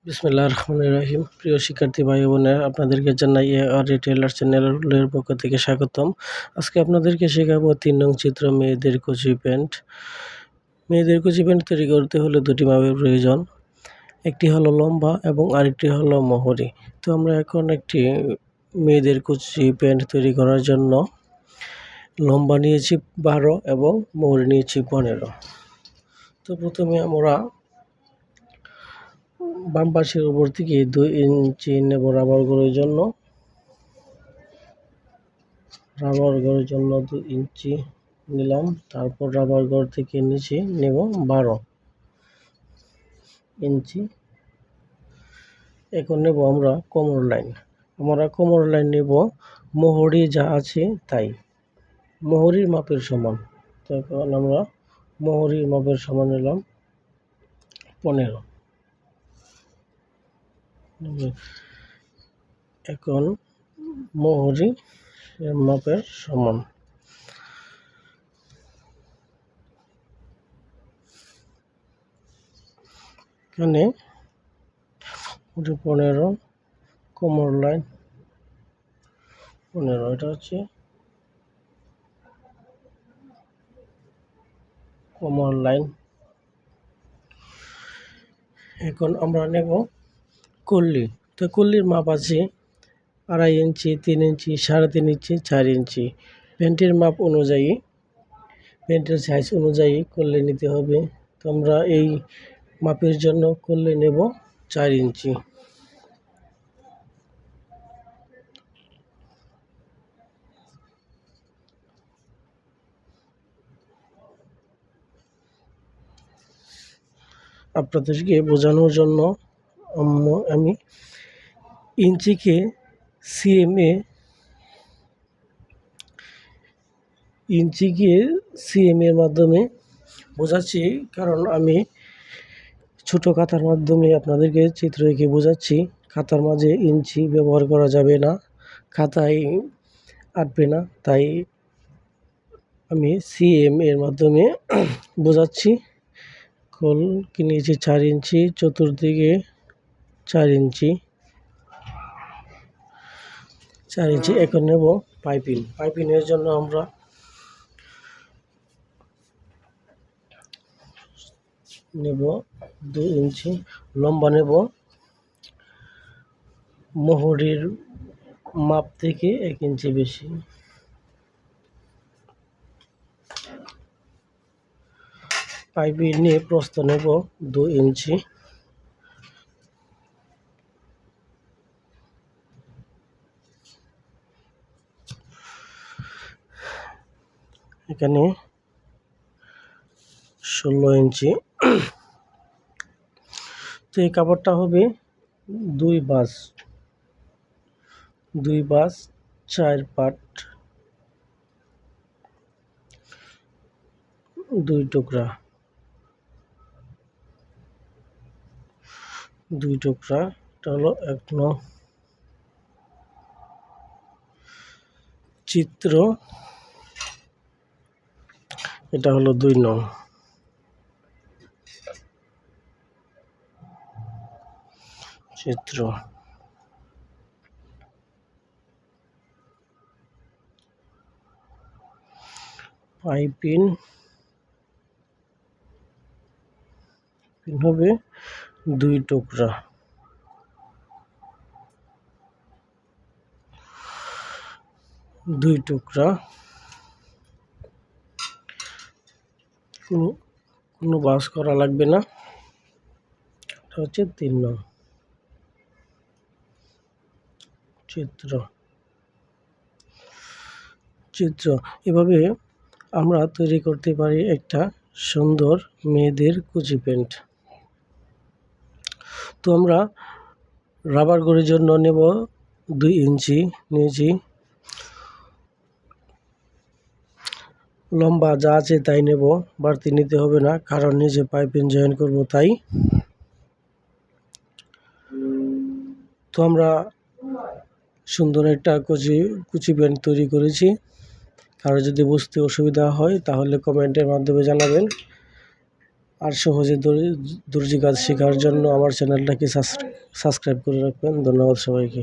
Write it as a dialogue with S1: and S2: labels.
S1: বিসমিল্লাহির রহমানির রহিম। প্রিয় শিক্ষার্থী ভাই বোনেরা, আপনাদেরকে জানাই আর রিটেলার চ্যানেলের পক্ষ থেকে স্বাগতম। আজকে আপনাদেরকে শেখাবো 3 নং চিত্র মেয়েদের কুচি প্যান্ট। মেয়েদের কুচি প্যান্ট তৈরি করতে হলে দুটি মাপের প্রয়োজন, একটি হলো লম্বা এবং আরেকটি হলো মোহরি। তো আমরা এখন একটি মেয়েদের কুচি প্যান্ট তৈরি করার জন্য লম্বা নিয়েছি 12 এবং মোহরি নিয়েছি 15। তো প্রথমে আমরা বাম পাশের উপর থেকে 2 ইঞ্চি নেব রাবার ঘরের জন্য। 2 ইঞ্চি নিলাম। তারপর রাবার ঘর থেকে নিচে নেব 12 ইঞ্চি। এখন নেব আমরা কোমর লাইন। আমরা কোমর লাইন নেব মোহরি যা আছে তাই, মোহরির মাপের সমান। তো এখন আমরা মোহরির মাপের সমান নিলাম 15। এখন মোহরি মাপের সমান এখানে 15 কোমর লাইন 15, এটা হচ্ছে কোমর লাইন। এখন আমরা নেব কল্লি। তো কল্লির মাপ আছে 2.5 ইঞ্চি, 3 ইঞ্চি, 3.5 ইঞ্চি, 4 ইঞ্চি। প্যান্টের মাপ অনুযায়ী, প্যান্টের সাইজ অনুযায়ী কল্লি নিতে হবে। তো আমরা এই মাপের জন্য কল্লি নেব 4 ইঞ্চি। আপনাদেরকে বোঝানোর জন্য আমি ইঞ্চিকে সিএম এর মাধ্যমে বোঝাচ্ছি, কারণ আমি ছোট খাতার মাধ্যমে আপনাদেরকে চিত্র এঁকে বোঝাচ্ছি। খাতার মাঝে ইঞ্চি ব্যবহার করা যাবে না, খাতায় আঁটবে না, তাই আমি সিএম এর মাধ্যমে বোঝাচ্ছি। খোল কিনেছি 4 ইঞ্চি, চতুর্দিকে 4 ইঞ্চি। এখন নেব পাইপিং। পাইপিংয়ের জন্য আমরা নেব 2 ইঞ্চি, লম্বা নেব মোহরির মাপ থেকে 1 ইঞ্চি বেশি। পাইপিং নিয়ে প্রস্থ নেব 2 ইঞ্চি। এখানে 16 ইঞ্চি। তো এই কাপড়টা হবে 2 বাস 4 পার্ট, 2 টুকরা। এটা হলো 1 নং চিত্র, এটা হলো 2 নং চিত্র। পাইপিং হবে 2 টুকরা। কোনো বাস করা লাগবে না। এটা হচ্ছে 3 নং চিত্র। এভাবে আমরা তৈরি করতে পারি একটা সুন্দর মেয়েদের কুচি প্যান্ট। তো আমরা রাবার ঘরের জন্য নেব 2 ইঞ্চি নিয়েছি। লম্বা যা আছে তাই নেব, বাড়তি নিতে হবে না, কারণ নিচে পাইপিং জয়েন করব তাই। তো আমরা সুন্দর একটা কুচি প্যান্ট তৈরি করেছি। কারো যদি বুঝতে অসুবিধা হয় তাহলে কমেন্টের মাধ্যমে জানাবেন। আর সহজে দর্জি কাজ শেখার জন্য আমার চ্যানেলটাকে সাবস্ক্রাইব করে রাখবেন। ধন্যবাদ সবাইকে।